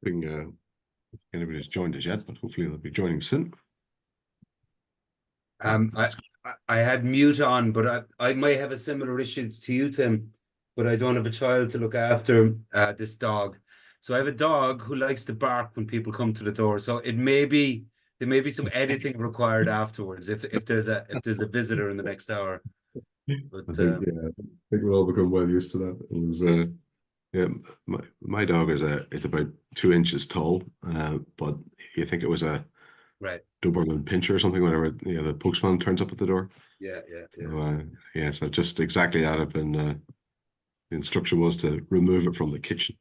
think anybody's joined us yet, but hopefully they'll be joining soon. I had mute on, but I might have a similar issue to you, Tim, but I don't have a child to look after this dog. So I have a dog who likes to bark when people come to the door. So there may be some editing required afterwards if there's a visitor in the next hour. But I think we'll all become well used to that. It was yeah, my dog is about 2 inches tall, but you think it was a right. Doberman Pinscher or something, whenever the postman turns up at the door. Yeah. So so just exactly that. I've been the instruction was to remove it from the kitchen.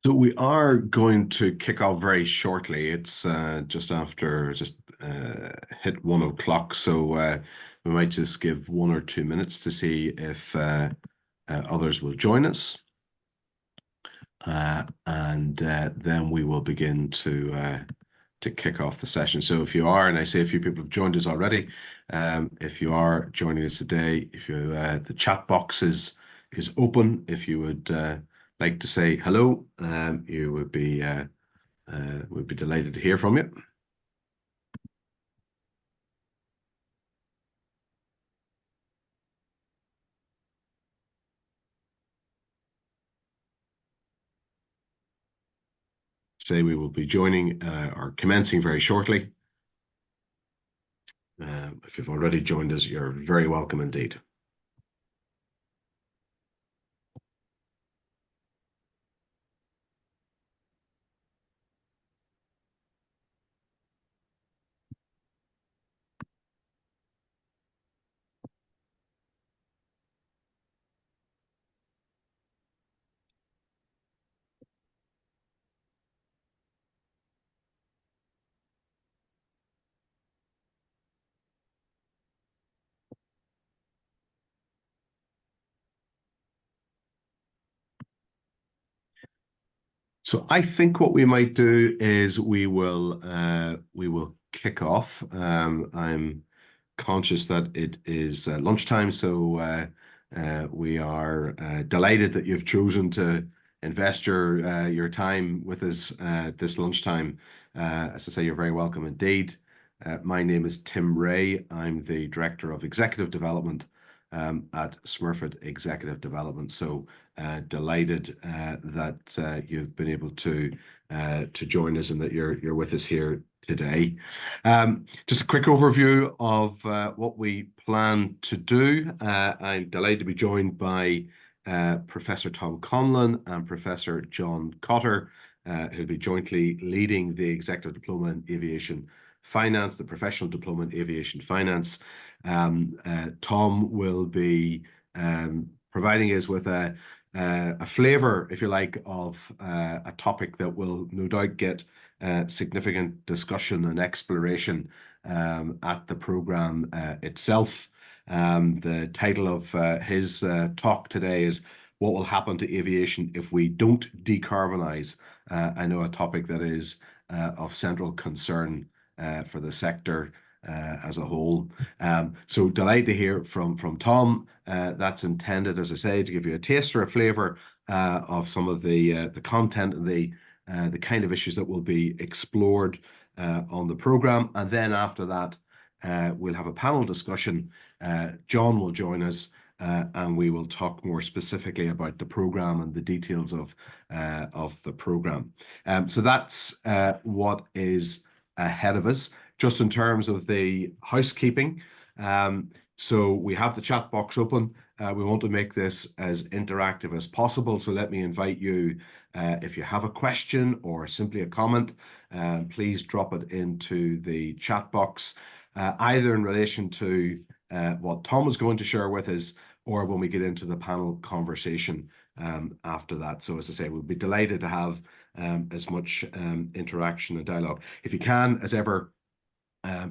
So we are going to kick off very shortly. It's just hit 1 o'clock, so we might just give 1 or 2 minutes to see if others will join us, and then we will begin to kick off the session. So if you are, and I say a few people have joined us already, if you are joining us today, if you the chat box is open, if you would like to say hello, you would be we'd be delighted to hear from you. Say we will be joining or commencing very shortly. If you've already joined us, you're very welcome indeed. So I think what we might do is we will kick off. I'm conscious that it is lunchtime, so we are delighted that you've chosen to invest your time with us this lunchtime. As I say, you're very welcome indeed. My name is Tim Ray. I'm the Director of Executive Development at Smurfit Executive Development. So delighted that you've been able to join us and that you're with us here today. Just a quick overview of what we plan to do. I'm delighted to be joined by Professor Tom Conlon and Professor John Cotter, who'll be jointly leading the Executive Diploma in Aviation Finance, the Professional Diploma in Aviation Finance. Tom will be providing us with a flavour, if you like, of a topic that will no doubt get significant discussion and exploration at the programme itself. The title of his talk today is "What Will Happen to Aviation If We Don't Decarbonise?" I know a topic that is of central concern for the sector as a whole. So delighted to hear from Tom. That's intended, as I say, to give you a taste or a flavour of some of the content and the kind of issues that will be explored on the programme. And then after that, we'll have a panel discussion. John will join us, and we will talk more specifically about the programme and the details of the programme. So that's what is ahead of us. Just in terms of the housekeeping, so we have the chat box open. We want to make this as interactive as possible. So let me invite you, if you have a question or simply a comment, please drop it into the chat box, either in relation to what Tom is going to share with us, or when we get into the panel conversation after that. So as I say, we'll be delighted to have as much interaction and dialogue. If you can, as ever,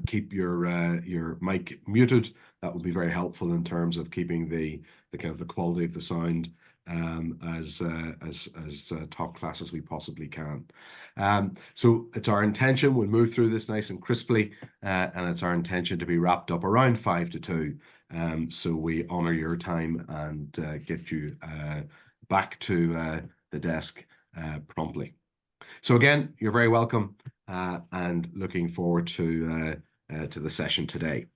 keep your mic muted. That would be very helpful in terms of keeping the kind of the quality of the sound as top class as we possibly can. So it's our intention, we'll move through this nice and crisply, and it's our intention to be wrapped up around 5 to 2. So we honor your time and get you back to the desk promptly. So again, you're very welcome and looking forward to the session today.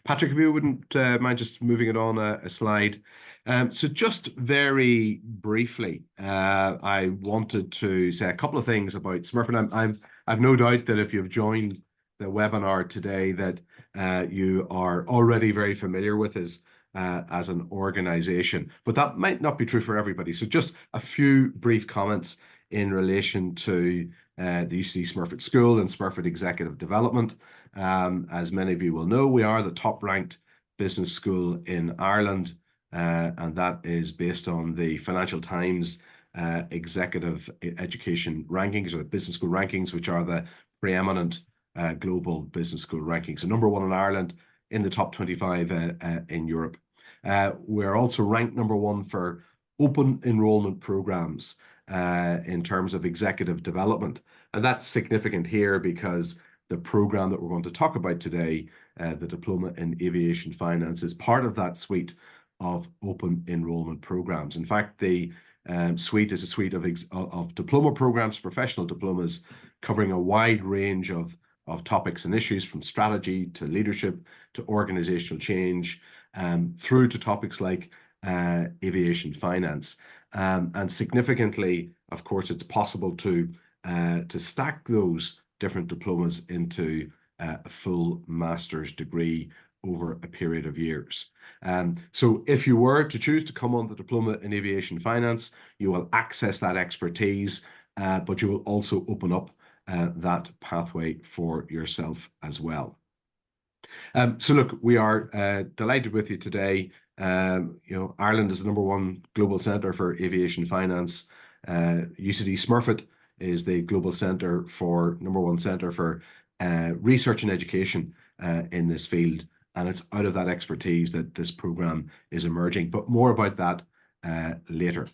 Patrick, if you wouldn't mind just moving it on a slide. So just very briefly, I wanted to say a couple of things about Smurfit. I've no doubt that if you've joined the webinar today that you are already very familiar with us as an organization, but that might not be true for everybody. So just a few brief comments in relation to the UCD Smurfit School and Smurfit Executive Development. As many of you will know, we are the top-ranked business school in Ireland, and that is based on the Financial Times Executive Education Rankings, or the Business School Rankings, which are the preeminent global business school rankings. So #1 in Ireland, in the top 25 in Europe. We're also ranked #1 for open enrollment programs in terms of executive development. And that's significant here because the program that we're going to talk about today, the Diploma in Aviation Finance, is part of that suite of open enrollment programs. In fact, the suite is a suite of diploma programs, professional diplomas, covering a wide range of topics and issues, from strategy to leadership to organizational change, through to topics like aviation finance. And significantly, of course, it's possible to stack those different diplomas into a full master's degree over a period of years. So if you were to choose to come on the Diploma in Aviation Finance, you will access that expertise, but you will also open up that pathway for yourself as well. So look, we are delighted with you today. Ireland is the #1 global centre for aviation finance. UCD Smurfit is the global centre for #1 centre for research and education in this field. And it's out of that expertise that this programme is emerging. But more about that later.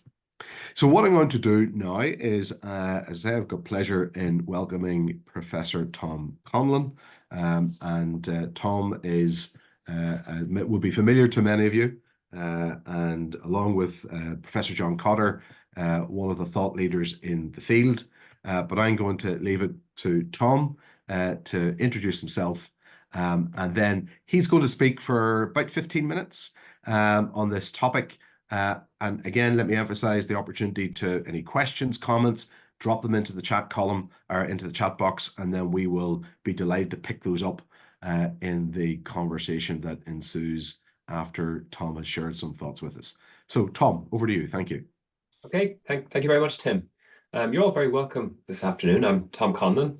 So what I'm going to do now is, as I say, I've got pleasure in welcoming Professor Tom Conlon. Tom will be familiar to many of you, and along with Professor John Cotter, one of the thought leaders in the field. But I'm going to leave it to Tom to introduce himself, and then he's going to speak for about 15 minutes on this topic. And again, let me emphasize the opportunity to any questions, comments, drop them into the chat column or into the chat box, and then we will be delighted to pick those up in the conversation that ensues after Tom has shared some thoughts with us. So Tom, over to you. Thank you. Okay, thank you very much, Tim. You're all very welcome this afternoon. I'm Tom Conlon,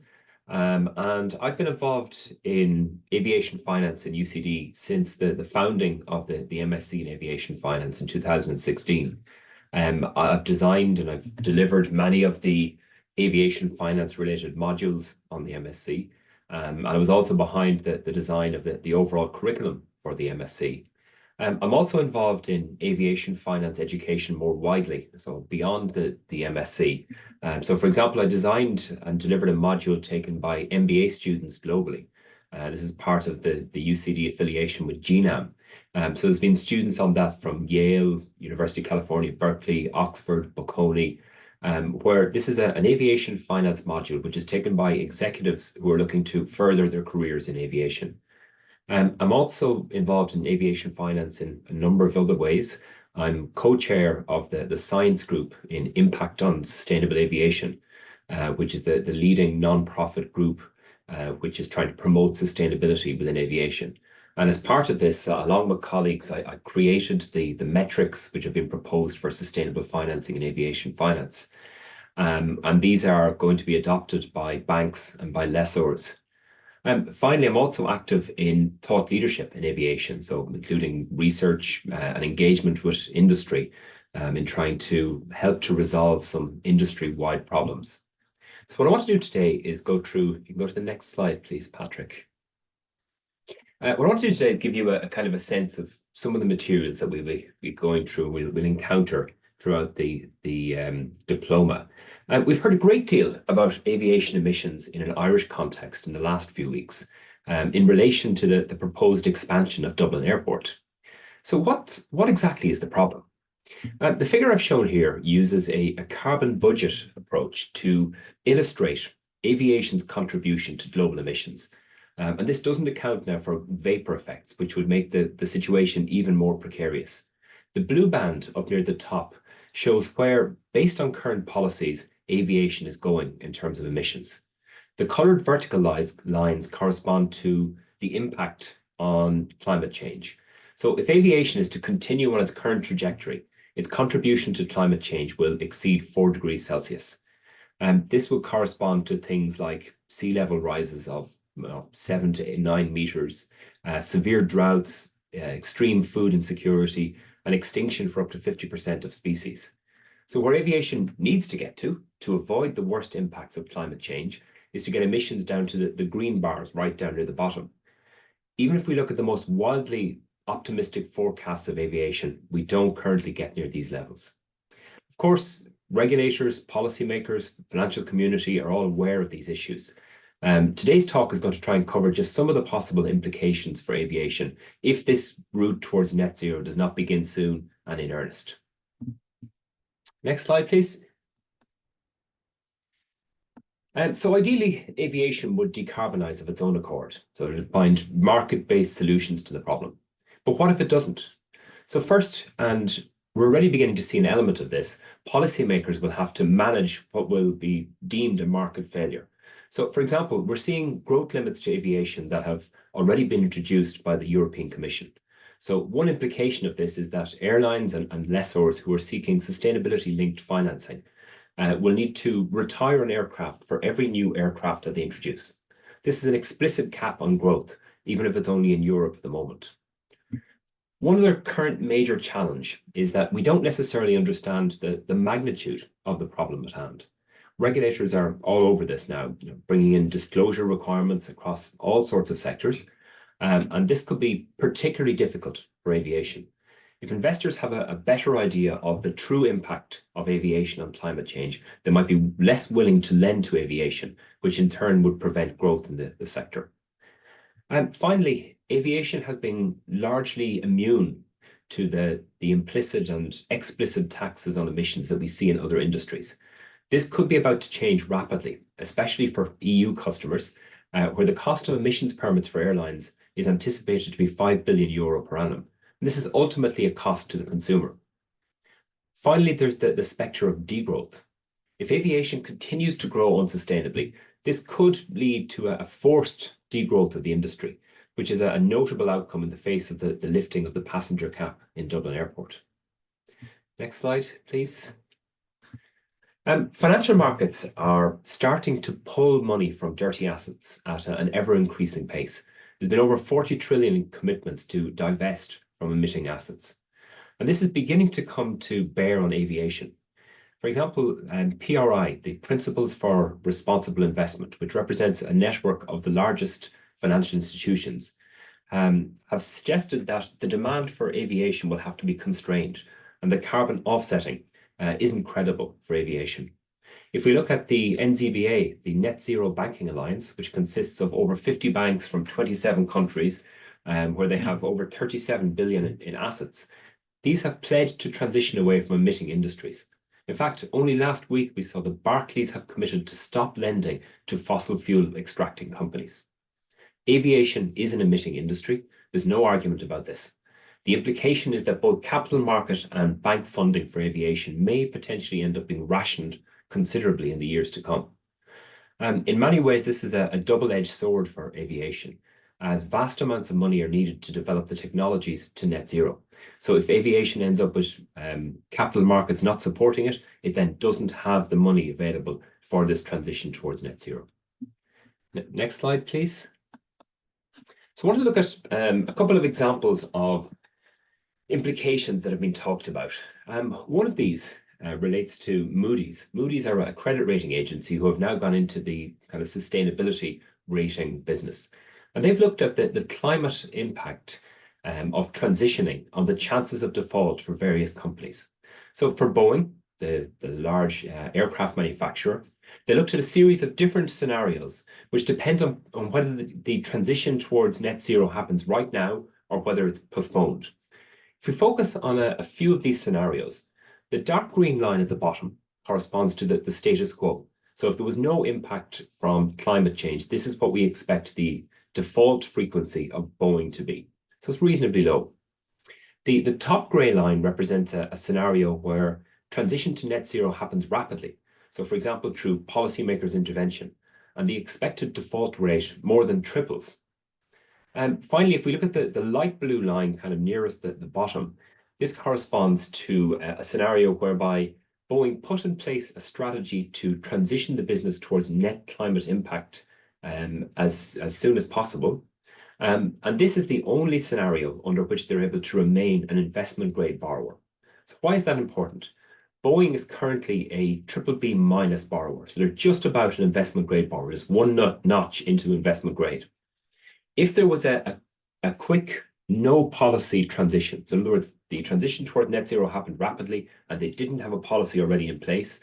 and I've been involved in aviation finance in UCD since the founding of the MSc in aviation finance in 2016. I've designed and I've delivered many of the aviation finance related modules on the MSc. And I was also behind the design of the overall curriculum for the MSc. I'm also involved in aviation finance education more widely, so beyond the MSc. So for example, I designed and delivered a module taken by MBA students globally. This is part of the UCD affiliation with GNAM. So there's been students on that from Yale, University of California, Berkeley, Oxford, Bocconi, where this is an aviation finance module, which is taken by executives who are looking to further their careers in aviation. I'm also involved in aviation finance in a number of other ways. I'm co-chair of the science group in Impact on Sustainable Aviation, which is the leading non-profit group which is trying to promote sustainability within aviation. And as part of this, along with colleagues, I created the metrics which have been proposed for sustainable financing in aviation finance. And these are going to be adopted by banks and by lessors. Finally, I'm also active in thought leadership in aviation, so including research and engagement with industry in trying to help to resolve some industry-wide problems. So what I want to do today is go through, if you can go to the next slide, please, Patrick. What I want to do today is give you a kind of a sense of some of the materials that we'll be going through, we'll encounter throughout the diploma. We've heard a great deal about aviation emissions in an Irish context in the last few weeks in relation to the proposed expansion of Dublin Airport. So what exactly is the problem? The figure I've shown here uses a carbon budget approach to illustrate aviation's contribution to global emissions. And this doesn't account now for vapor effects, which would make the situation even more precarious. The blue band up near the top shows where, based on current policies, aviation is going in terms of emissions. The coloured vertical lines correspond to the impact on climate change. So if aviation is to continue on its current trajectory, its contribution to climate change will exceed 4 degrees Celsius. This will correspond to things like sea level rises of 7 to 9 meters, severe droughts, extreme food insecurity, and extinction for up to 50% of species. So where aviation needs to get to avoid the worst impacts of climate change is to get emissions down to the green bars right down near the bottom. Even if we look at the most wildly optimistic forecasts of aviation, we don't currently get near these levels. Of course, regulators, policymakers, the financial community are all aware of these issues. Today's talk is going to try and cover just some of the possible implications for aviation if this route towards net zero does not begin soon and in earnest. Next slide, please. So ideally, aviation would decarbonize of its own accord, so it would find market-based solutions to the problem. But what if it doesn't? So first, and we're already beginning to see an element of this, policymakers will have to manage what will be deemed a market failure. So, for example, we're seeing growth limits to aviation that have already been introduced by the European Commission. So one implication of this is that airlines and lessors who are seeking sustainability-linked financing will need to retire an aircraft for every new aircraft that they introduce. This is an explicit cap on growth, even if it's only in Europe at the moment. One other current major challenge is that we don't necessarily understand the magnitude of the problem at hand. Regulators are all over this now, bringing in disclosure requirements across all sorts of sectors, and this could be particularly difficult for aviation. If investors have a better idea of the true impact of aviation on climate change, they might be less willing to lend to aviation, which in turn would prevent growth in the sector. And finally, aviation has been largely immune to the implicit and explicit taxes on emissions that we see in other industries. This could be about to change rapidly, especially for EU customers, where the cost of emissions permits for airlines is anticipated to be €5 billion per annum. And this is ultimately a cost to the consumer. Finally, there's the spectre of degrowth. If aviation continues to grow unsustainably, this could lead to a forced degrowth of the industry, which is a notable outcome in the face of the lifting of the passenger cap in Dublin Airport. Next slide, please. Financial markets are starting to pull money from dirty assets at an ever-increasing pace. There's been over 40 trillion in commitments to divest from emitting assets. And this is beginning to come to bear on aviation. For example, PRI, the Principles for Responsible Investment, which represents a network of the largest financial institutions, have suggested that the demand for aviation will have to be constrained, and the carbon offsetting isn't credible for aviation. If we look at the NZBA, the Net Zero Banking Alliance, which consists of over 50 banks from 27 countries, where they have over 37 billion in assets, these have pledged to transition away from emitting industries. In fact, only last week we saw that Barclays have committed to stop lending to fossil fuel extracting companies. Aviation is an emitting industry. There's no argument about this. The implication is that both capital market and bank funding for aviation may potentially end up being rationed considerably in the years to come. In many ways, this is a double-edged sword for aviation, as vast amounts of money are needed to develop the technologies to net zero. So if aviation ends up with capital markets not supporting it, it then doesn't have the money available for this transition towards net zero. Next slide, please. So I want to look at a couple of examples of implications that have been talked about. One of these relates to Moody's. Moody's are a credit rating agency who have now gone into the kind of sustainability rating business. And they've looked at the climate impact of transitioning on the chances of default for various companies. So for Boeing, the large aircraft manufacturer, they looked at a series of different scenarios which depend on whether the transition towards net zero happens right now or whether it's postponed. If we focus on a few of these scenarios, the dark green line at the bottom corresponds to the status quo. So if there was no impact from climate change, this is what we expect the default frequency of Boeing to be. So it's reasonably low. The top gray line represents a scenario where transition to net zero happens rapidly. So for example, through policymakers' intervention, and the expected default rate more than triples. Finally, if we look at the light blue line kind of nearest the bottom, this corresponds to a scenario whereby Boeing put in place a strategy to transition the business towards net climate impact as soon as possible. And this is the only scenario under which they're able to remain an investment grade borrower. So why is that important? Boeing is currently a BBB minus borrower. So they're just about an investment grade borrower. It's one notch into investment grade. If there was a quick no policy transition, so in other words, the transition toward net zero happened rapidly and they didn't have a policy already in place,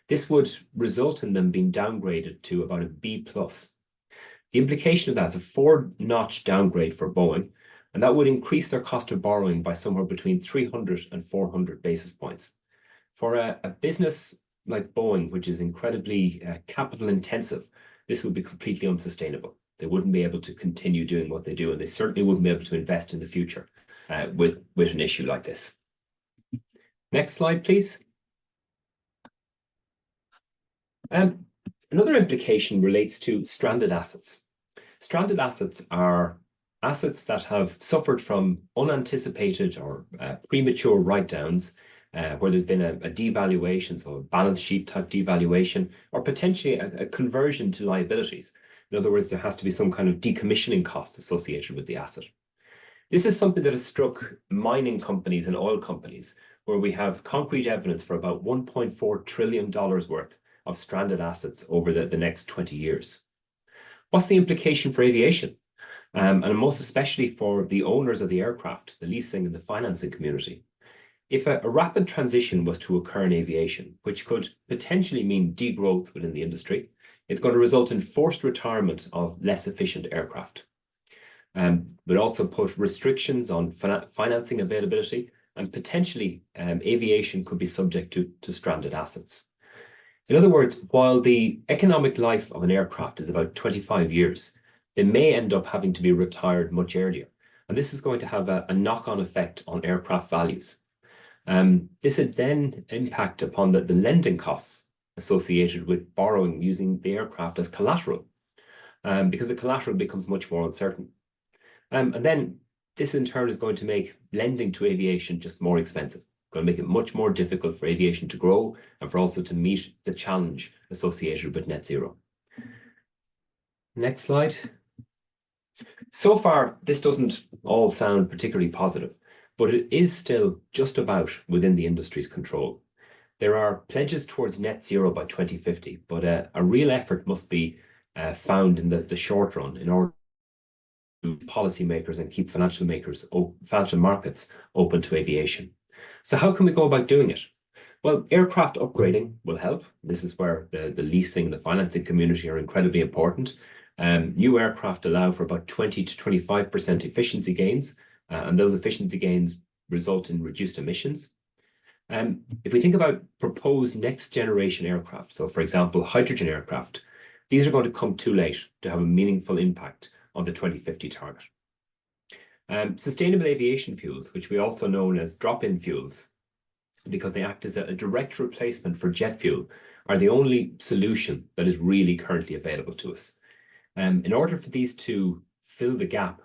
this would result in them being downgraded to about a B+. The implication of that is a 4-notch downgrade for Boeing, and that would increase their cost of borrowing by somewhere between 300 and 400 basis points. For a business like Boeing, which is incredibly capital intensive, this would be completely unsustainable. They wouldn't be able to continue doing what they do, and they certainly wouldn't be able to invest in the future with an issue like this. Next slide, please. Another implication relates to stranded assets. Stranded assets are assets that have suffered from unanticipated or premature write-downs, where there's been a devaluation, so a balance sheet type devaluation, or potentially a conversion to liabilities. In other words, there has to be some kind of decommissioning costs associated with the asset. This is something that has struck mining companies and oil companies, where we have concrete evidence for about $1.4 trillion worth of stranded assets over the next 20 years. What's the implication for aviation? And most especially for the owners of the aircraft, the leasing and the financing community. If a rapid transition was to occur in aviation, which could potentially mean degrowth within the industry, it's going to result in forced retirement of less efficient aircraft. But also put restrictions on financing availability, and potentially aviation could be subject to stranded assets. In other words, while the economic life of an aircraft is about 25 years, they may end up having to be retired much earlier. And this is going to have a knock-on effect on aircraft values. This would then impact upon the lending costs associated with borrowing using the aircraft as collateral, because the collateral becomes much more uncertain. And then this in turn is going to make lending to aviation just more expensive, going to make it much more difficult for aviation to grow and for also to meet the challenge associated with net zero. Next slide. So far, this doesn't all sound particularly positive, but it is still just about within the industry's control. There are pledges towards net zero by 2050, but a real effort must be found in the short run in order to policymakers and keep financial markets open to aviation. So how can we go about doing it? Well, aircraft upgrading will help. This is where the leasing and the financing community are incredibly important. New aircraft allow for about 20 to 25% efficiency gains, and those efficiency gains result in reduced emissions. If we think about proposed next generation aircraft, so for example, hydrogen aircraft, these are going to come too late to have a meaningful impact on the 2050 target. Sustainable aviation fuels, which we also know as drop-in fuels, because they act as a direct replacement for jet fuel, are the only solution that is really currently available to us. In order for these to fill the gap,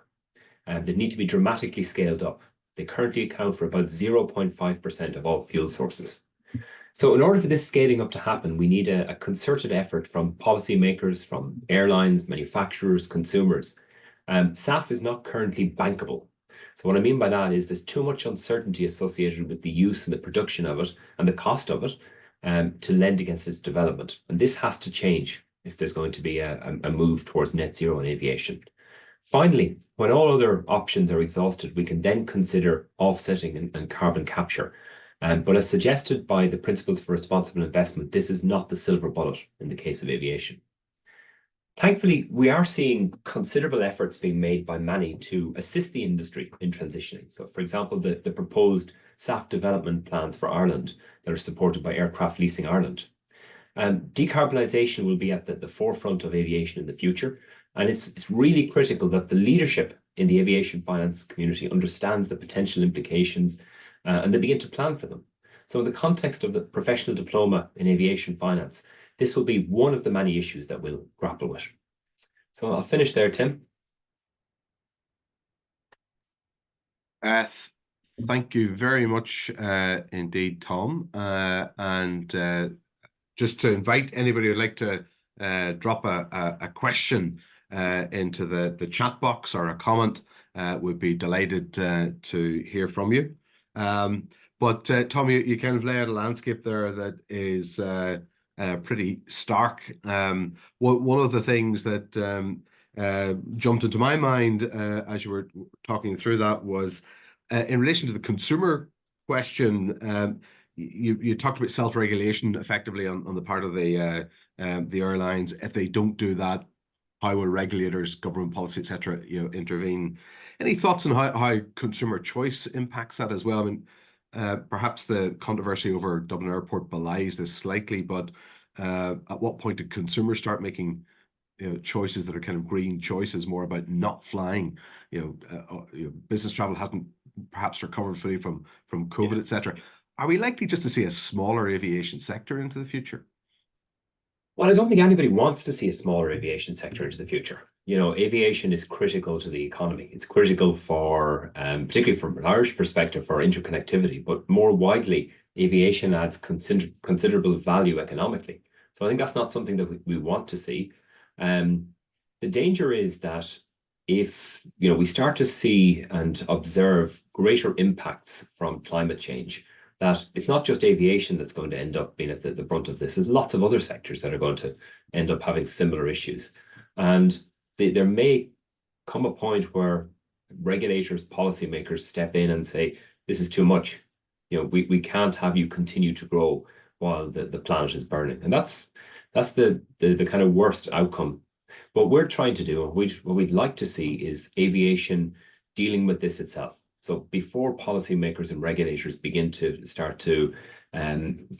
they need to be dramatically scaled up. They currently account for about 0.5% of all fuel sources. So in order for this scaling up to happen, we need a concerted effort from policymakers, from airlines, manufacturers, consumers. SAF is not currently bankable. So what I mean by that is there's too much uncertainty associated with the use and the production of it and the cost of it to lend against its development. And this has to change if there's going to be a move towards net zero in aviation. Finally, when all other options are exhausted, we can then consider offsetting and carbon capture. But as suggested by the Principles for Responsible Investment, this is not the silver bullet in the case of aviation. Thankfully, we are seeing considerable efforts being made by many to assist the industry in transitioning. So, for example, the proposed SAF development plans for Ireland that are supported by Aircraft Leasing Ireland. Decarbonisation will be at the forefront of aviation in the future. And it's really critical that the leadership in the aviation finance community understands the potential implications and they begin to plan for them. So in the context of the professional diploma in aviation finance, this will be one of the many issues that we'll grapple with. So I'll finish there, Tim. Thank you very much indeed, Tom. Just to invite anybody who'd like to drop a question into the chat box or a comment, we'd be delighted to hear from you. But Tom, you kind of lay out a landscape there that is pretty stark. One of the things that jumped into my mind as you were talking through that was in relation to the consumer question. You talked about self-regulation effectively on the part of the airlines. If they don't do that, how will regulators, government policy, etc., intervene? Any thoughts on how consumer choice impacts that as well? I mean, perhaps the controversy over Dublin Airport belies this slightly, but at what point did consumers start making choices that are kind of green choices, more about not flying? Business travel hasn't perhaps recovered fully from COVID, etc. Are we likely just to see a smaller aviation sector into the future? Well, I don't think anybody wants to see a smaller aviation sector into the future. Aviation is critical to the economy. It's critical for, particularly from an Irish perspective, for interconnectivity, but more widely, aviation adds considerable value economically. So I think that's not something that we want to see. The danger is that if we start to see and observe greater impacts from climate change, that it's not just aviation that's going to end up being at the brunt of this. There's lots of other sectors that are going to end up having similar issues. And there may come a point where regulators, policymakers step in and say, this is too much. We can't have you continue to grow while the planet is burning. And that's the kind of worst outcome. What we're trying to do, what we'd like to see, is aviation dealing with this itself. So before policymakers and regulators begin to start to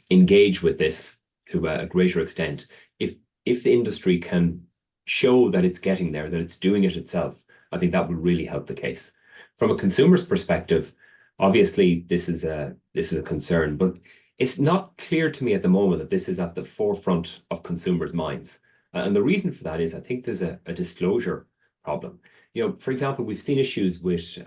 engage with this to a greater extent, if the industry can show that it's getting there, that it's doing it itself, I think that will really help the case. From a consumer's perspective, obviously this is a concern, but it's not clear to me at the moment that this is at the forefront of consumers' minds. And the reason for that is I think there's a disclosure problem. For example, we've seen issues with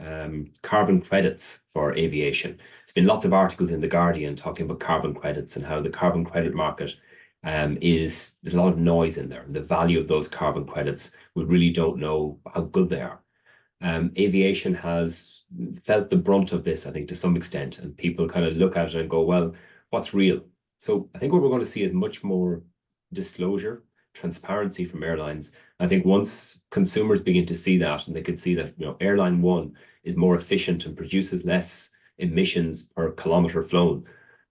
carbon credits for aviation. There's been lots of articles in The Guardian talking about carbon credits and how the carbon credit market there's a lot of noise in there. The value of those carbon credits, we really don't know how good they are. Aviation has felt the brunt of this, I think, to some extent, and people kind of look at it and go, well, what's real? So I think what we're going to see is much more disclosure, transparency from airlines. I think once consumers begin to see that, and they can see that airline one is more efficient and produces less emissions per kilometer flown,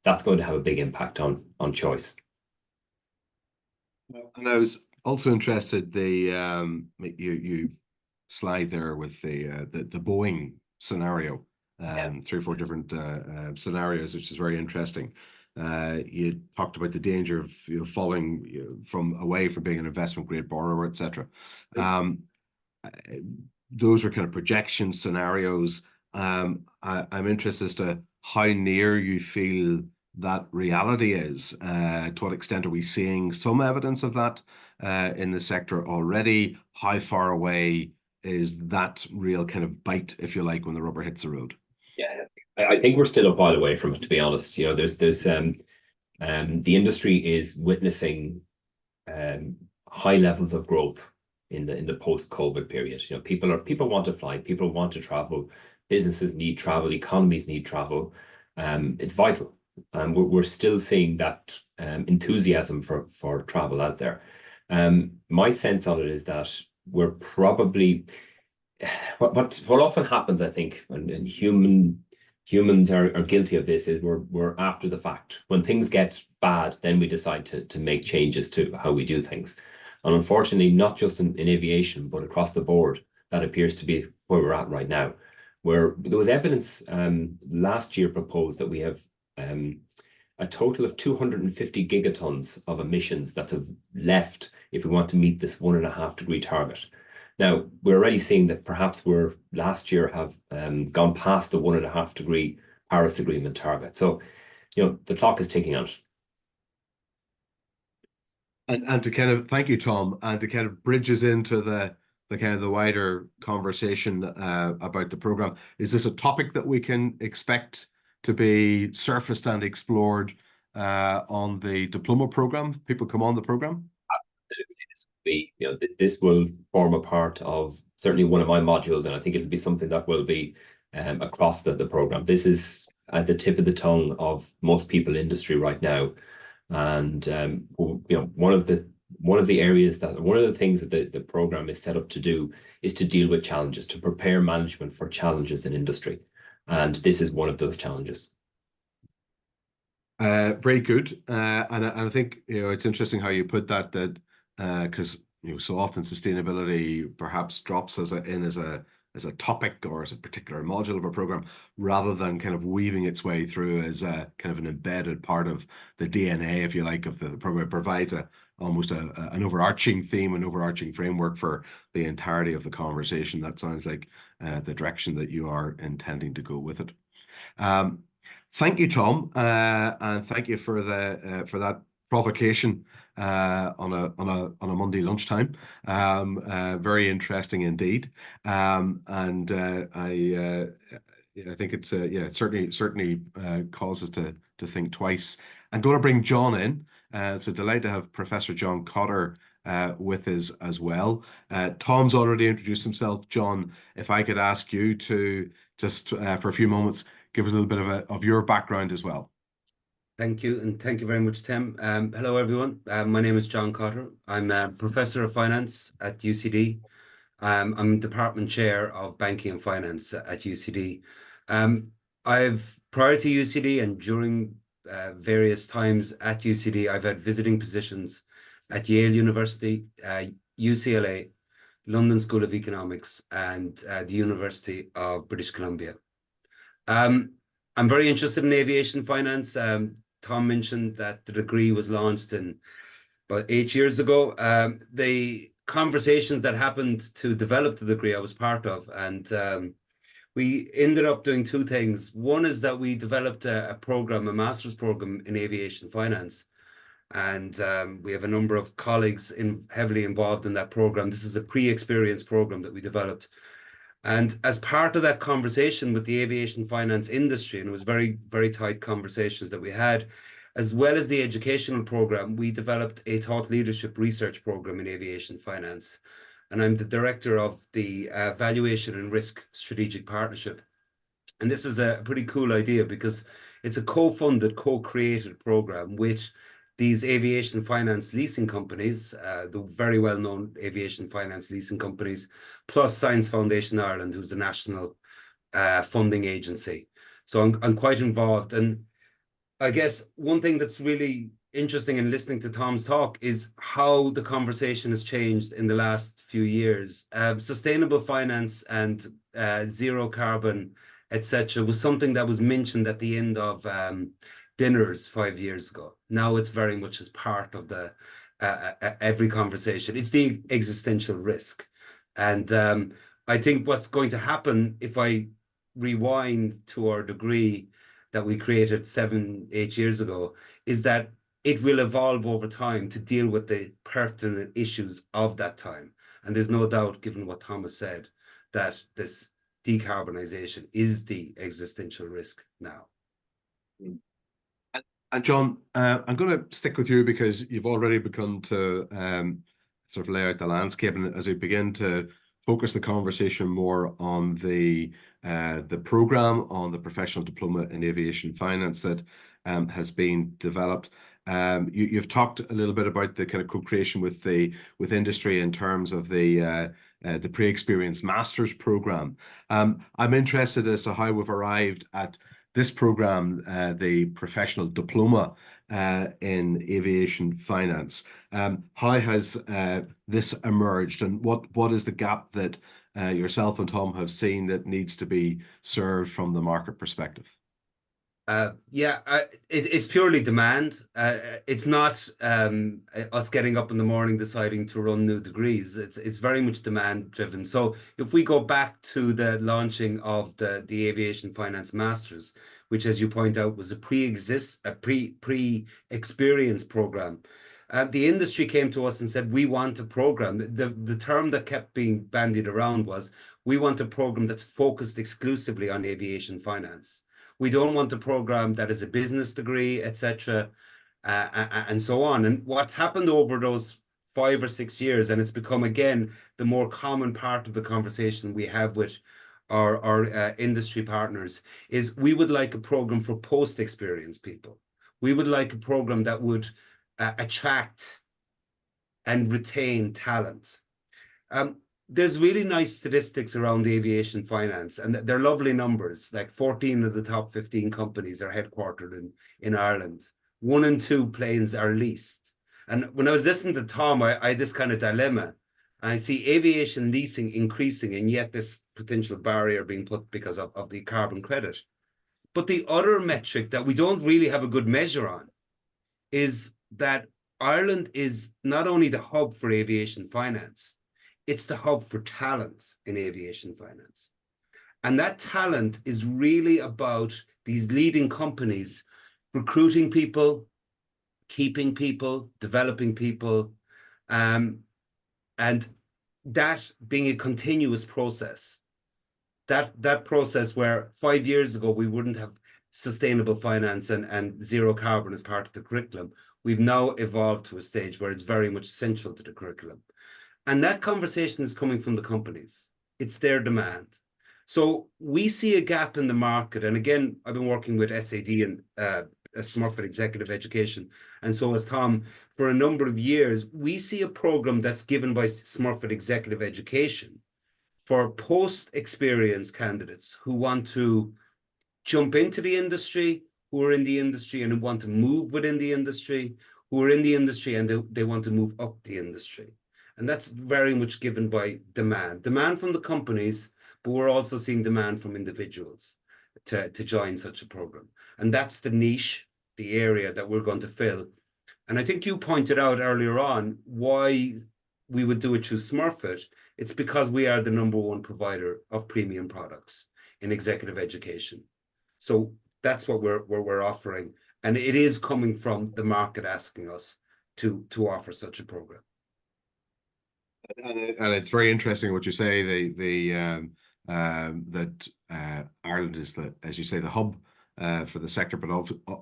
that's going to have a big impact on choice. And I was also interested, you slide there with the Boeing scenario, 3 or 4 different scenarios, which is very interesting. You talked about the danger of falling away from being an investment grade borrower, etc. Those are kind of projection scenarios. I'm interested as to how near you feel that reality is. To what extent are we seeing some evidence of that in the sector already? How far away is that real kind of bite, if you like, when the rubber hits the road? Yeah, I think we're still a while away from it, to be honest. There's the industry is witnessing high levels of growth in the post-COVID period. You know, people want to fly, people want to travel, businesses need travel, economies need travel. It's vital. And we're still seeing that enthusiasm for travel out there. My sense on it is that we're probably what often happens, I think, and humans are guilty of this, is we're after the fact. When things get bad, then we decide to make changes to how we do things. And unfortunately, not just in aviation, but across the board, that appears to be where we're at right now. Where there was evidence last year proposed that we have a total of 250 gigatons of emissions that have left if we want to meet this 1.5 degree target. Now, we're already seeing that perhaps we're last year have gone past the 1.5 degree Paris Agreement target. So, you know, the clock is ticking on it. And to kind of thank you, Tom, and to kind of bridges into the kind of the wider conversation about the program. Is this a topic that we can expect to be surfaced and explored on the diploma program? People come on the program? This will form a part of certainly one of my modules, and I think it'll be something that will be across the program. This is at the tip of the tongue of most people in industry right now, and one of the areas that one of the things that the program is set up to do is to deal with challenges, to prepare management for challenges in industry, and this is one of those challenges. Very good, and I think it's interesting how you put that because so often sustainability perhaps drops as a topic or as a particular module of a program, rather than kind of weaving its way through as a kind of an embedded part of the DNA, if you like, of the program. It provides almost an overarching theme, an overarching framework for the entirety of the conversation. That sounds like the direction that you are intending to go with it. Thank you, Tom, and thank you for that provocation on a Monday lunchtime. Very interesting indeed, and I think it's certainly causes to think twice. I'm going to bring John in. It's a delight to have Professor John Cotter with us as well. Tom's already introduced himself. John, if I could ask you to just for a few moments give us a little bit of your background as well. Thank you, and thank you very much, Tim. Hello, everyone. My name is John Cotter. I'm a professor of finance at UCD. I'm department chair of banking and finance at UCD. Prior to UCD and during various times at UCD, I've had visiting positions at Yale University, UCLA, London School of Economics, and the University of British Columbia. I'm very interested in aviation finance. Tom mentioned that the degree was launched about 8 years ago. The conversations that happened to develop the degree I was part of, and we ended up doing two things. One is that we developed a master's program in aviation finance, and we have a number of colleagues heavily involved in that program. This is a pre-experience program that we developed. And as part of that conversation with the aviation finance industry, and it was very, very tight conversations that we had, as well as the educational program, we developed a thought leadership research program in aviation finance. And I'm the director of the Valuation and Risk Strategic Partnership. And this is a pretty cool idea because it's a co-funded, co-created program with these aviation finance leasing companies, the very well-known aviation finance leasing companies, plus Science Foundation Ireland, who's the national funding agency. So I'm quite involved. And I guess one thing that's really interesting in listening to Tom's talk is how the conversation has changed in the last few years. Sustainable finance and zero carbon, etc., was something that was mentioned at the end of dinners 5 years ago. Now it's very much as part of the every conversation. It's the existential risk. And I think what's going to happen if I rewind to our degree that we created 7-8 years ago is that it will evolve over time to deal with the pertinent issues of that time. And there's no doubt, given what Thomas said, that this decarbonization is the existential risk now. And John, I'm going to stick with you because you've already begun to sort of lay out the landscape, and as we begin to focus the conversation more on the program on the professional diploma in aviation finance that has been developed. You've talked a little bit about the kind of co-creation with industry in terms of the pre-experience master's program. I'm interested as to how we've arrived at this program, the professional diploma in aviation finance. How has this emerged, and what is the gap that yourself and Tom have seen that needs to be served from the market perspective? It's purely demand. It's not us getting up in the morning deciding to run new degrees. It's very much demand driven. So if we go back to the launching of the Aviation Finance Masters, which, as you point out, was a pre-experience program, the industry came to us and said, we want a program. The term that kept being bandied around was, we want a program that's focused exclusively on aviation finance. We don't want a program that is a business degree, etc., and so on. And what's happened over those 5 or 6 years, and it's become, again, the more common part of the conversation we have with our industry partners, is we would like a program for post-experience people. We would like a program that would attract and retain talent. There's really nice statistics around aviation finance, and they're lovely numbers. Like 14 of the top 15 companies are headquartered in Ireland. 1 and 2 planes are leased. And when I was listening to Tom, I had this kind of dilemma. I see aviation leasing increasing, and yet this potential barrier being put because of the carbon credit. But the other metric that we don't really have a good measure on is that Ireland is not only the hub for aviation finance, it's the hub for talent in aviation finance. And that talent is really about these leading companies recruiting people, keeping people, developing people, and that being a continuous process. That process where 5 years ago we wouldn't have sustainable finance and zero carbon as part of the curriculum, we've now evolved to a stage where it's very much central to the curriculum. And that conversation is coming from the companies. It's their demand. So we see a gap in the market. And again, I've been working with SAD and Smurfit Executive Education, and so has Tom, for a number of years. We see a program that's given by Smurfit Executive Education for post-experience candidates who want to jump into the industry, who are in the industry and who want to move within the industry, who are in the industry and they want to move up the industry. And that's very much given by demand from the companies, but we're also seeing demand from individuals to join such a program. And that's the niche, the area that we're going to fill. And I think you pointed out earlier on why we would do it through Smurfit. It's because we are the #1 provider of premium products in executive education. So that's what we're offering. And it is coming from the market asking us to offer such a program. And it's very interesting what you say, that Ireland is as you say, the hub for the sector, but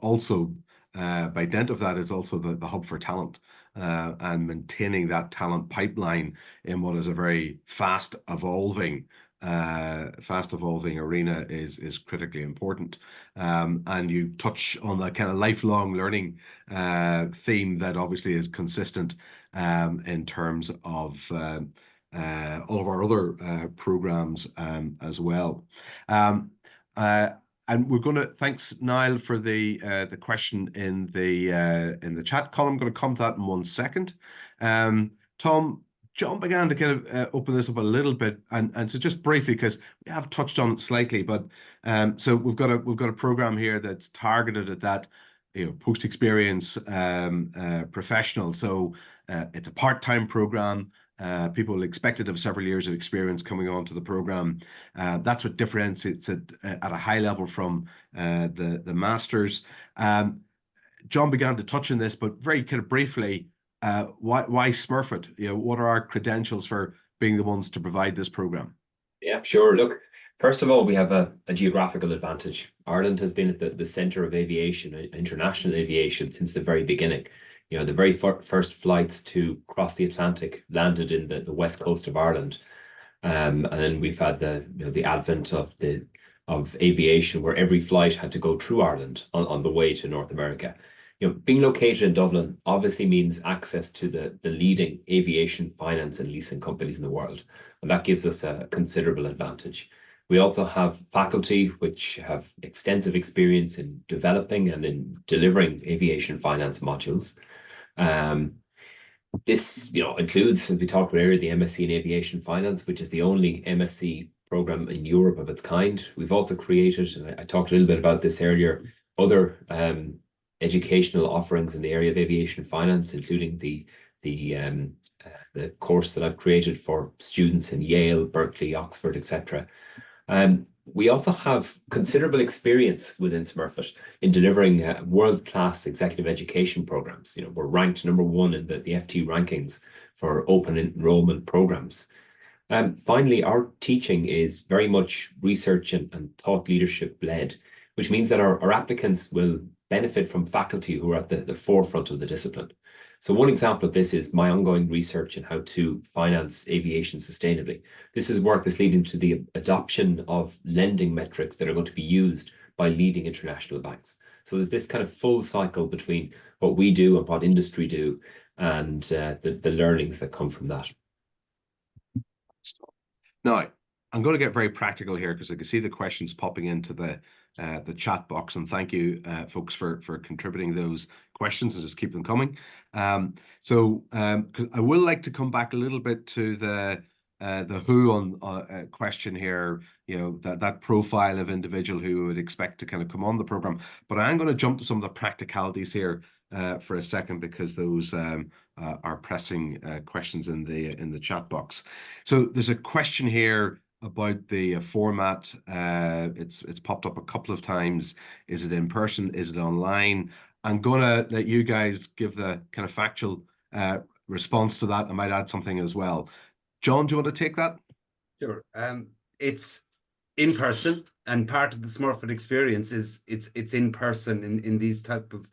also by dint of that is also the hub for talent, and maintaining that talent pipeline in what is a very fast evolving arena is critically important. And you touch on the kind of lifelong learning theme that obviously is consistent in terms of all of our other programs as well. And we're going to thanks Niall for the question in the chat column. I'm going to come to that in 1 second. Tom, John began to kind of open this up a little bit, and so just briefly, because we have touched on it slightly, but so we've got a program here that's targeted at that, post-experience professional. So it's a part-time program. People expected to have several years of experience coming onto the program. That's what differentiates it at a high level from the masters. John began to touch on this, but very kind of briefly, why Smurfit? What are our credentials for being the ones to provide this program? Yeah, sure. Look, first of all, we have a geographical advantage. Ireland has been at the center of aviation, international aviation, since the very beginning. You know, the very first flights to cross the Atlantic landed in the west coast of Ireland. And then we've had the advent of aviation, where every flight had to go through Ireland on the way to North America. You know, being located in Dublin obviously means access to the leading aviation finance and leasing companies in the world, and that gives us a considerable advantage. We also have faculty which have extensive experience in developing and in delivering aviation finance modules. Um, this, includes, as we talked about earlier, the MSc in Aviation Finance, which is the only MSc program in Europe of its kind. We've also created, and I talked a little bit about this earlier, other educational offerings in the area of aviation finance, including the course that I've created for students in Yale, Berkeley, Oxford, etc. We also have considerable experience within Smurfit in delivering world-class executive education programs. We're ranked #1 in the FT rankings for open enrollment programs. Finally, our teaching is very much research and thought leadership led, which means that our applicants will benefit from faculty who are at the forefront of the discipline. So one example of this is my ongoing research in how to finance aviation sustainably. This is work that's leading to the adoption of lending metrics that are going to be used by leading international banks. So there's this kind of full cycle between what we do and what industry do, and the learnings that come from that. Now, I'm going to get very practical here because I can see the questions popping into the chat box, and thank you, folks, for contributing those questions, and just keep them coming. I will like to come back a little bit to the who on question here. That profile of individual who would expect to kind of come on the program, but I'm going to jump to some of the practicalities here for a second, because those are pressing questions in the chat box. So there's a question here about the format. It's popped up a couple of times. Is it in person? Is it online? I'm gonna let you guys give the kind of factual response to that. I might add something as well. John, do you want to take that? Sure. It's in person, and part of the Smurfit experience is it's in person in these type of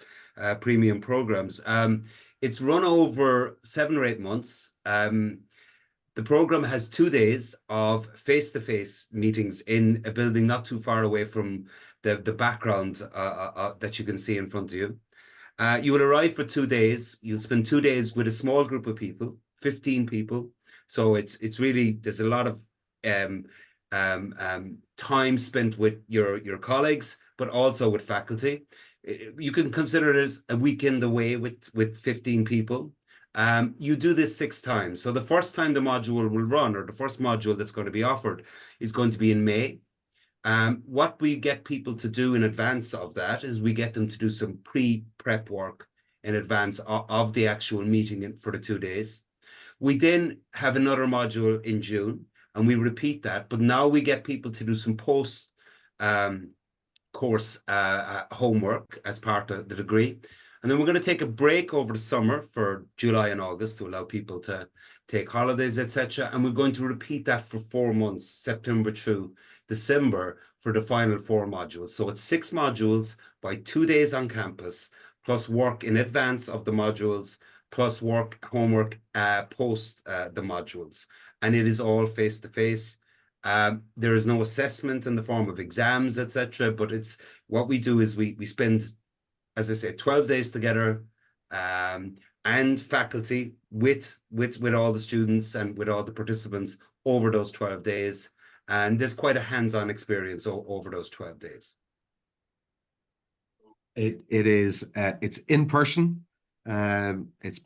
premium programs. It's run over 7 or 8 months. The program has 2 days of face-to-face meetings in a building not too far away from the background that you can see in front of you. You will arrive for 2 days. You'll spend 2 days with a small group of people, 15 people. So it's really, there's a lot of time spent with your colleagues, but also with faculty. You can consider it as a weekend away with 15 people. You do this 6 times. So the first time the module will run, or the first module that's going to be offered, is going to be in May. What we get people to do in advance of that is we get them to do some pre-prep work in advance of the actual meeting for the 2 days. We then have another module in June, and we repeat that, but now we get people to do some post course homework as part of the degree. And then we're going to take a break over the summer for July and August to allow people to take holidays, etc. And we're going to repeat that for 4 months, September through December, for the final 4 modules. So it's 6 modules by 2 days on campus, plus work in advance of the modules, plus homework post the modules. And it is all face-to-face. There is no assessment in the form of exams, etc. But it's what we do is we spend, as I say, 12 days together, and faculty with all the students and with all the participants over those 12 days. And there's quite a hands-on experience over those 12 days. It's in person. It's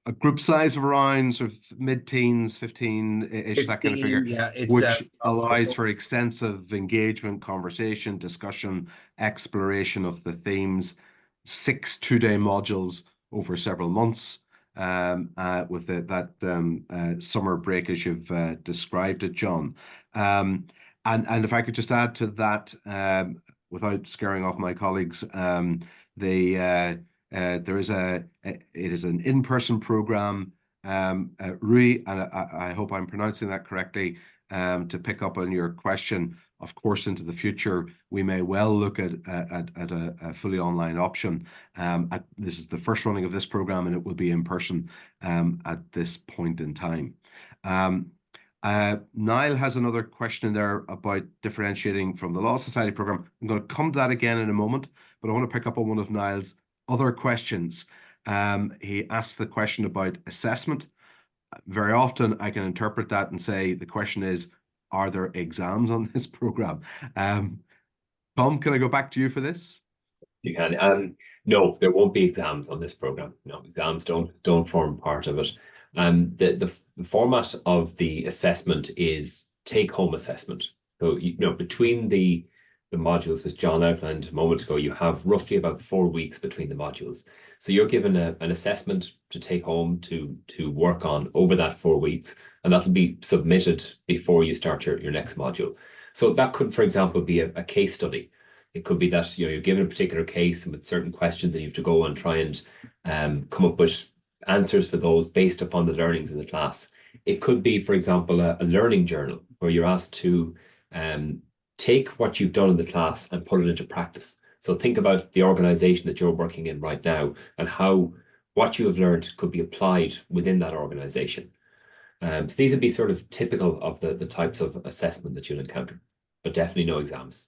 a group size of around sort of mid-teens, 15-ish, that kind of figure, yeah, which allows for extensive engagement, conversation, discussion, exploration of the themes. 6 2-day modules over several months, with that summer break as you've described it, John. And if I could just add to that, without scaring off my colleagues, it is an in-person program. Rui, and I hope I'm pronouncing that correctly, to pick up on your question. Of course, into the future, we may well look at a fully online option. This is the first running of this program, and it will be in person at this point in time. Niall has another question there about differentiating from the Law Society program. I'm going to come to that again in a moment, but I want to pick up on one of Niall's other questions. He asked the question about assessment. Very often I can interpret that and say the question is, are there exams on this program? Tom, can I go back to you for this? You can. No, there won't be exams on this program. No, exams don't form part of it. The format of the assessment is take-home assessment. So between the modules, as John outlined a moment ago, you have roughly about 4 weeks between the modules. So you're given an assessment to take home to work on over that 4 weeks, and that'll be submitted before you start your next module. So that could, for example, be a case study. It could be that you're given a particular case and with certain questions, and you have to go and try and come up with answers for those based upon the learnings in the class. It could be, for example, a learning journal where you're asked to take what you've done in the class and put it into practice. So think about the organization that you're working in right now and how what you have learned could be applied within that organization. So these would be sort of typical of the types of assessment that you'll encounter, but definitely no exams.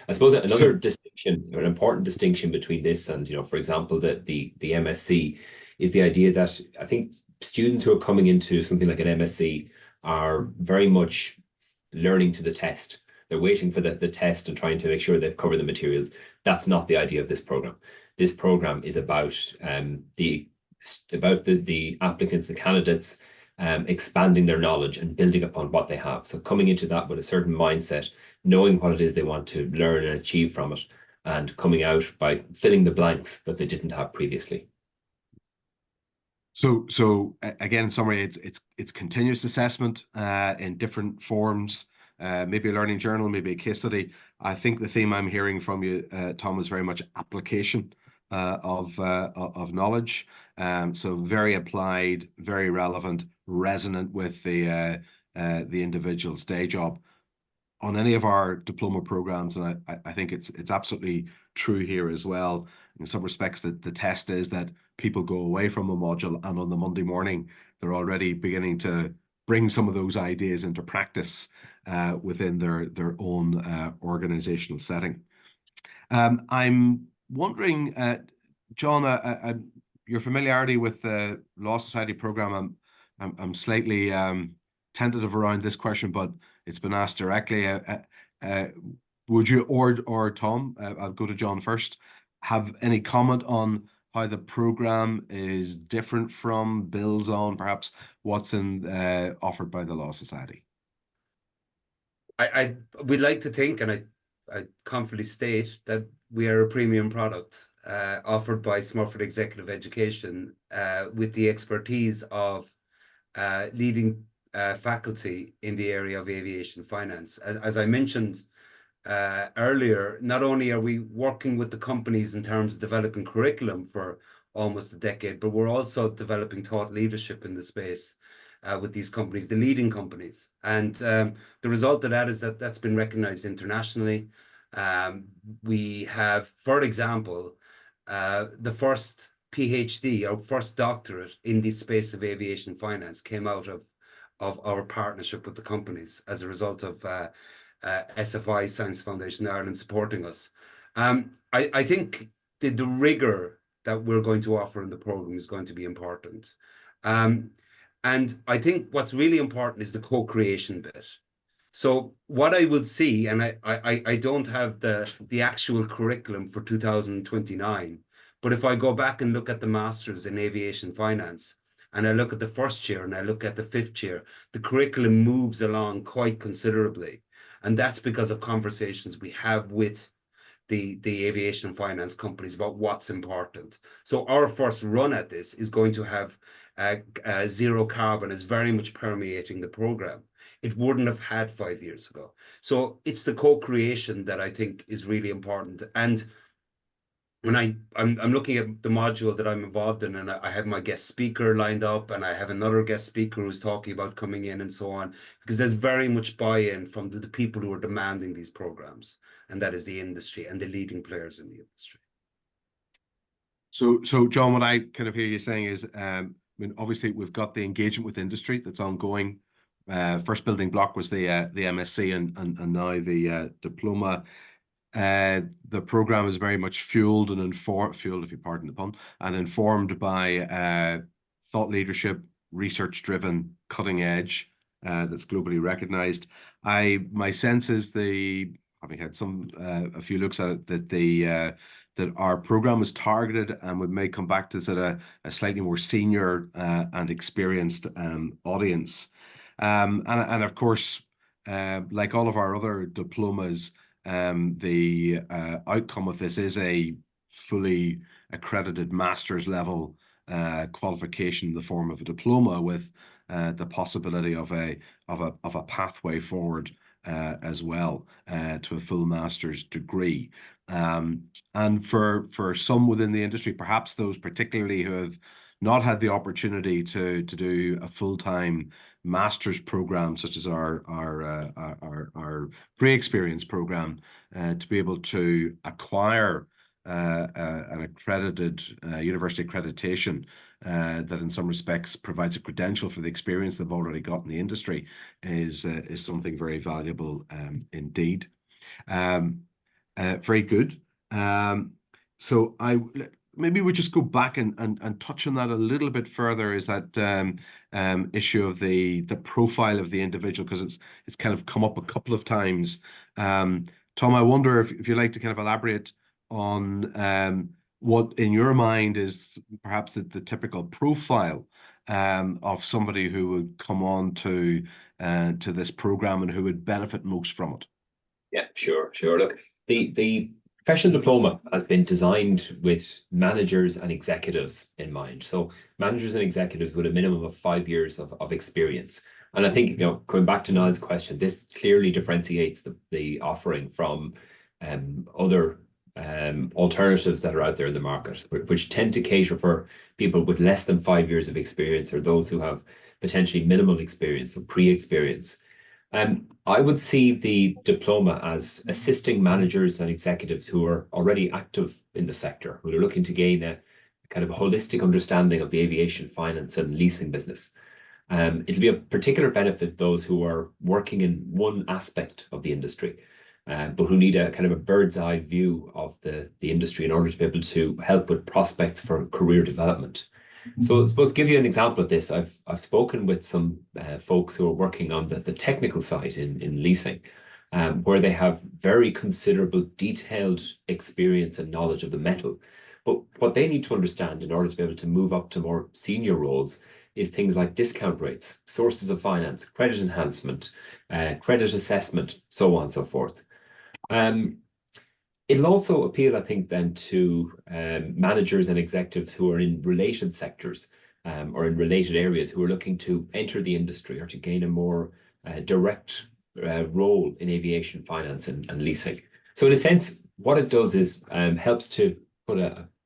I suppose another distinction, or an important distinction between this and, for example, the MSc is the idea that I think students who are coming into something like an MSc are very much learning to the test. They're waiting for the test and trying to make sure they've covered the materials. That's not the idea of this program. This program is about the applicants, the candidates, expanding their knowledge and building upon what they have. So coming into that with a certain mindset, knowing what it is they want to learn and achieve from it, and coming out by filling the blanks that they didn't have previously. So again, in summary, it's continuous assessment in different forms. Maybe a learning journal, maybe a case study. I think the theme I'm hearing from you, Tom, is very much application of knowledge. So very applied, very relevant, resonant with the individual's day job. On any of our diploma programs, and I think it's absolutely true here as well. In some respects, the test is that people go away from a module, and on the Monday morning, they're already beginning to bring some of those ideas into practice within their own organizational setting. I'm wondering, John, your familiarity with the Law Society program. I'm slightly tentative around this question, but it's been asked directly. Would you or Tom, I'll go to John first, have any comment on how the program is different from, builds on perhaps what's offered by the Law Society? We'd like to think, and I confidently state that we are a premium product offered by Smurfit Executive Education with the expertise of leading faculty in the area of aviation finance. As I mentioned earlier, not only are we working with the companies in terms of developing curriculum for almost a decade, but we're also developing thought leadership in the space with these companies, the leading companies. And the result of that is that that's been recognized internationally. We have, for example, the first PhD, our first doctorate in the space of aviation finance came out of our partnership with the companies as a result of SFI, Science Foundation Ireland, supporting us. I think the rigor that we're going to offer in the program is going to be important. And I think what's really important is the co-creation bit. So what I will see, and I don't have the actual curriculum for 2029, but if I go back and look at the Masters in Aviation Finance, and I look at the first year and I look at the fifth year, the curriculum moves along quite considerably. And that's because of conversations we have with the aviation finance companies about what's important. So our first run at this is going to have zero carbon is very much permeating the program. It wouldn't have had 5 years ago. So it's the co-creation that I think is really important. And when I'm looking at the module that I'm involved in, and I have my guest speaker lined up, and I have another guest speaker who's talking about coming in and so on, because there's very much buy-in from the people who are demanding these programs, and that is the industry and the leading players in the industry. So John, what I kind of hear you saying is, I mean, obviously we've got the engagement with industry that's ongoing. First building block was the MSc and now the diploma. The program is very much fueled and informed, fueled, if you pardon the pun, and informed by thought leadership, research-driven, cutting edge, that's globally recognized. My sense is having had a few looks at it, that our program is targeted, and we may come back to this at a slightly more senior and experienced audience. And of course, like all of our other diplomas, the outcome of this is a fully accredited master's level qualification in the form of a diploma, with the possibility of a pathway forward as well to a full master's degree. And for some within the industry, perhaps those particularly who have not had the opportunity to do a full-time master's program, such as our pre-experience program, to be able to acquire an accredited university accreditation that in some respects provides a credential for the experience they've already got in the industry is something very valuable indeed. Very good. So maybe we just go back and touch on that a little bit further, is that issue of the profile of the individual, because it's kind of come up a couple of times. Tom, I wonder if you'd like to kind of elaborate on what in your mind is perhaps the typical profile of somebody who would come on to this program and who would benefit most from it. Yeah, sure. Look, the professional diploma has been designed with managers and executives in mind. So managers and executives with a minimum of 5 years of experience. And I think, going back to Niall's question, this clearly differentiates the offering from other alternatives that are out there in the market, which tend to cater for people with less than 5 years of experience, or those who have potentially minimal experience, so pre-experience. I would see the diploma as assisting managers and executives who are already active in the sector, who are looking to gain a kind of a holistic understanding of the aviation finance and leasing business. It'll be of particular benefit those who are working in one aspect of the industry, but who need a kind of a bird's eye view of the industry in order to be able to help with prospects for career development. So I suppose, give you an example of this. I've spoken with some folks who are working on the technical side in leasing, where they have very considerable detailed experience and knowledge of the metal. But what they need to understand in order to be able to move up to more senior roles is things like discount rates, sources of finance, credit enhancement, credit assessment, so on and so forth. It'll also appeal, I think, then to managers and executives who are in related sectors or in related areas, who are looking to enter the industry or to gain a more direct role in aviation finance and leasing. So in a sense, what it does is helps to put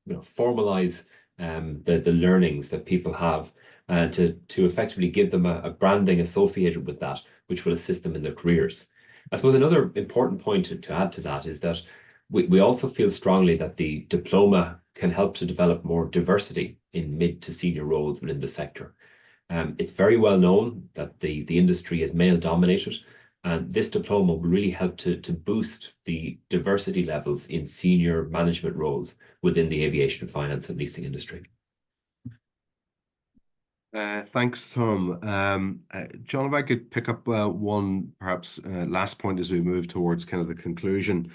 formalize the learnings that people have, to effectively give them a branding associated with that, which will assist them in their careers. I suppose another important point to add to that is that we also feel strongly that the diploma can help to develop more diversity in mid to senior roles within the sector. It's very well known that the industry is male dominated, and this diploma will really help to boost the diversity levels in senior management roles within the aviation finance and leasing industry. Thanks, Tom. John, if I could pick up one perhaps last point as we move towards kind of the conclusion.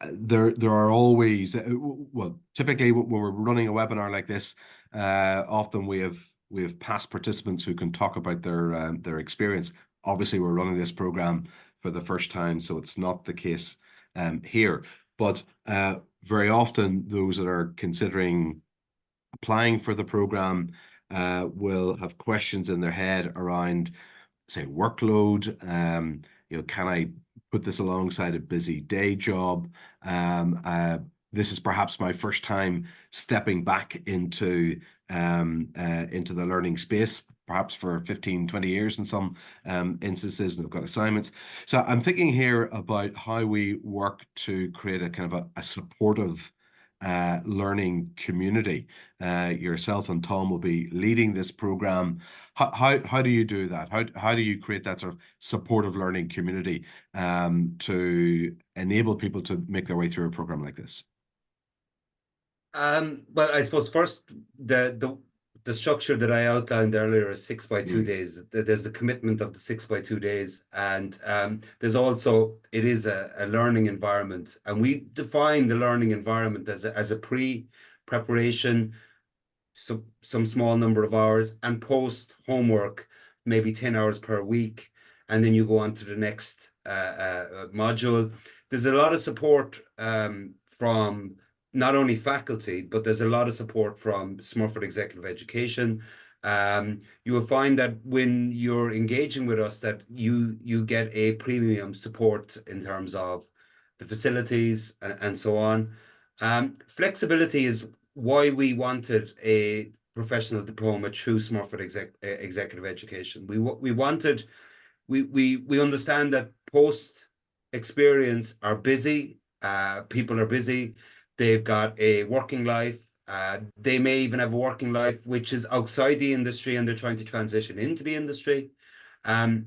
There are always, well, typically when we're running a webinar like this, often we have past participants who can talk about their experience. Obviously, we're running this program for the first time, so it's not the case here. But very often, those that are considering applying for the program will have questions in their head around, say, workload. Can I put this alongside a busy day job? this is perhaps my first time stepping back into the learning space, perhaps for 15, 20 years in some instances, and I've got assignments. So I'm thinking here about how we work to create a kind of a supportive learning community. Yourself and Tom will be leading this program. How do you do that? How do you create that sort of supportive learning community to enable people to make their way through a program like this? Well, I suppose first the structure that I outlined earlier is 6 by 2 days. There's the commitment of the 6 by 2 days, and there's also it is a learning environment, and we define the learning environment as a preparation, some small number of hours, and post homework, maybe 10 hours per week, and then you go on to the next module. There's a lot of support from not only faculty, but there's a lot of support from Smurfit Executive Education. You will find that when you're engaging with us, that you get a premium support in terms of the facilities and so on. Flexibility is why we wanted a professional diploma through Smurfit Executive Education. We wanted we understand that post experience are busy. People are busy. They've got a working life. They may even have a working life which is outside the industry, and they're trying to transition into the industry. Um,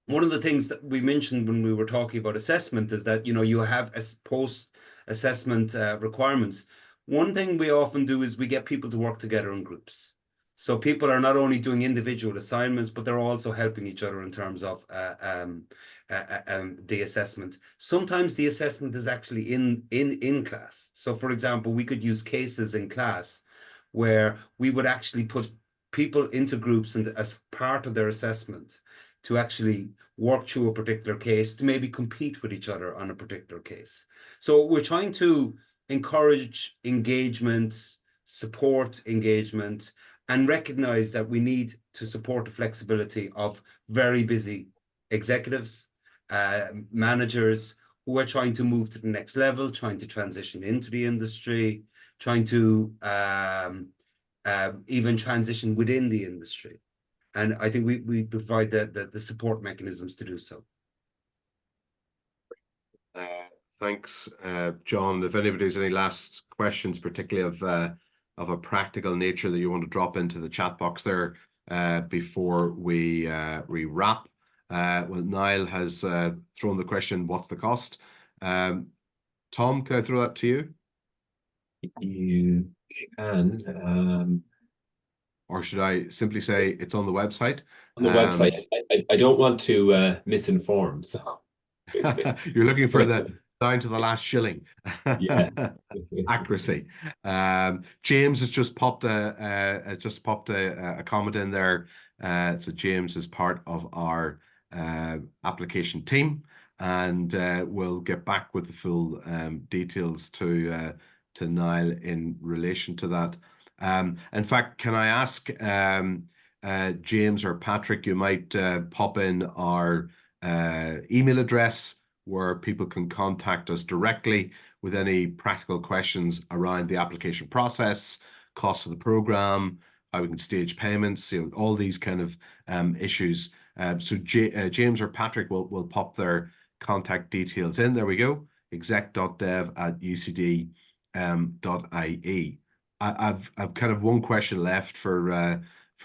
One of the things that we mentioned when we were talking about assessment is that you have post assessment requirements. One thing we often do is we get people to work together in groups. So people are not only doing individual assignments, but they're also helping each other in terms of the assessment. Sometimes the assessment is actually in class. So, for example, we could use cases in class where we would actually put people into groups and as part of their assessment to actually work through a particular case, to maybe compete with each other on a particular case. So we're trying to encourage engagement, support engagement, and recognize that we need to support the flexibility of very busy executives, managers who are trying to move to the next level, trying to transition into the industry, trying to even transition within the industry. And I think we provide the support mechanisms to do so. Thanks, John. If anybody has any last questions, particularly of a practical nature that you want to drop into the chat box there before we wrap. Well, Niall has thrown the question, what's the cost? Tom, can I throw that to you? You can. Or should I simply say it's on the website? On the website. I don't want to misinform, so. You're looking for the down to the last shilling. Yeah. Accuracy. James has just popped a comment in there. So James is part of our application team, and we'll get back with the full details to Niall in relation to that. In fact, can I ask James or Patrick, you might pop in our email address where people can contact us directly with any practical questions around the application process, cost of the program, how we can stage payments, all these kind of issues. So James or Patrick will pop their contact details in. There we go, exec.dev@ucd.ie. I've kind of one question left for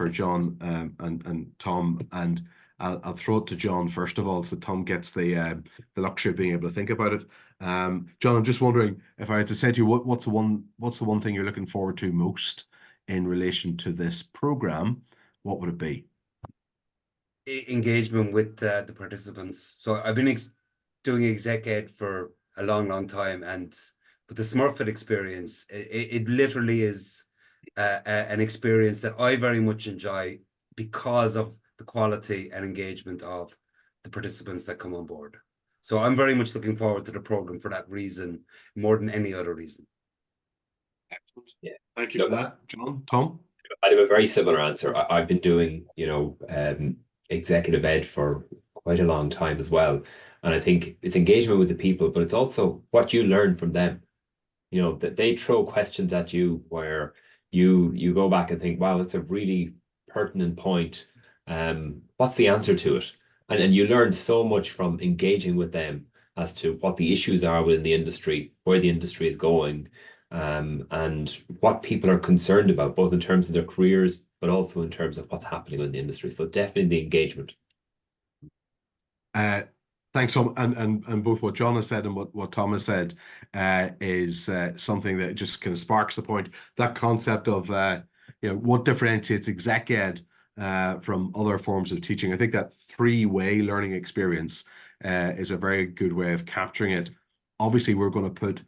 John and Tom, and I'll throw it to John first of all, so Tom gets the luxury of being able to think about it. John, I'm just wondering if I had to say to you, what's the one thing you're looking forward to most in relation to this program? What would it be? Engagement with the participants. So I've been doing exec ed for a long time, and with the Smurfit experience, it literally is an experience that I very much enjoy because of the quality and engagement of the participants that come on board. So I'm very much looking forward to the program for that reason, more than any other reason. Excellent. Yeah. Thank you for that, John. Tom? I have a very similar answer. I've been doing, executive ed for quite a long time as well. And I think it's engagement with the people, but it's also what you learn from them. you know, that they throw questions at you where you go back and think, wow, that's a really pertinent point. What's the answer to it? And you learn so much from engaging with them as to what the issues are within the industry, where the industry is going, and what people are concerned about, both in terms of their careers, but also in terms of what's happening in the industry. So definitely the engagement. Thanks, Tom. And both what John has said and what Tom has said is something that just kind of sparks the point. That concept of what differentiates exec ed from other forms of teaching. I think that three-way learning experience is a very good way of capturing it. Obviously, we're going to put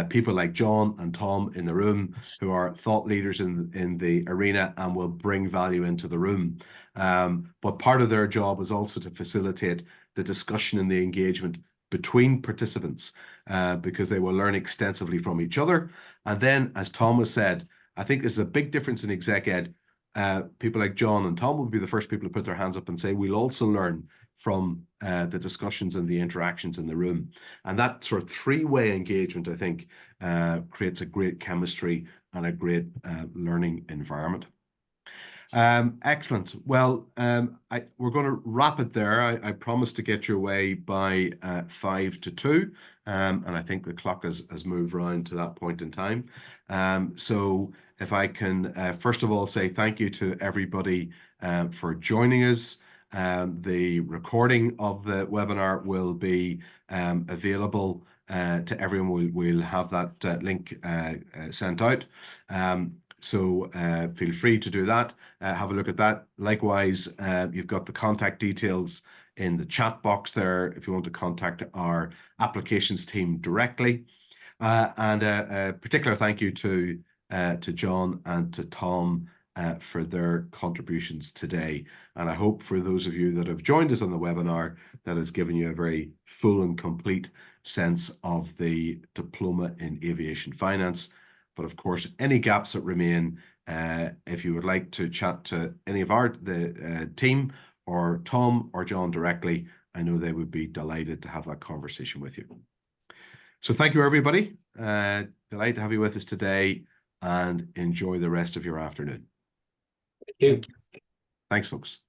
people like John and Tom in the room who are thought leaders in the arena and will bring value into the room. But part of their job is also to facilitate the discussion and the engagement between participants because they will learn extensively from each other. And then, as Thomas said, I think this is a big difference in exec ed. People like John and Tom will be the first people to put their hands up and say, we'll also learn from the discussions and the interactions in the room. And that sort of three-way engagement, I think, creates a great chemistry and a great learning environment. Excellent. Well, we're going to wrap it there. I promised to get your way by 1:55, and I think the clock has moved around to that point in time. So if I can first of all say thank you to everybody for joining us. The recording of the webinar will be available to everyone. We'll have that link sent out. So feel free to do that. Have a look at that. Likewise, you've got the contact details in the chat box there if you want to contact our applications team directly. And a particular thank you to John and to Tom for their contributions today. And I hope for those of you that have joined us on the webinar, that has given you a very full and complete sense of the diploma in aviation finance. But of course, any gaps that remain, if you would like to chat to any of the team or Tom or John directly, I know they would be delighted to have that conversation with you. So thank you, everybody. Delighted to have you with us today and enjoy the rest of your afternoon. Thank you. Thanks, folks.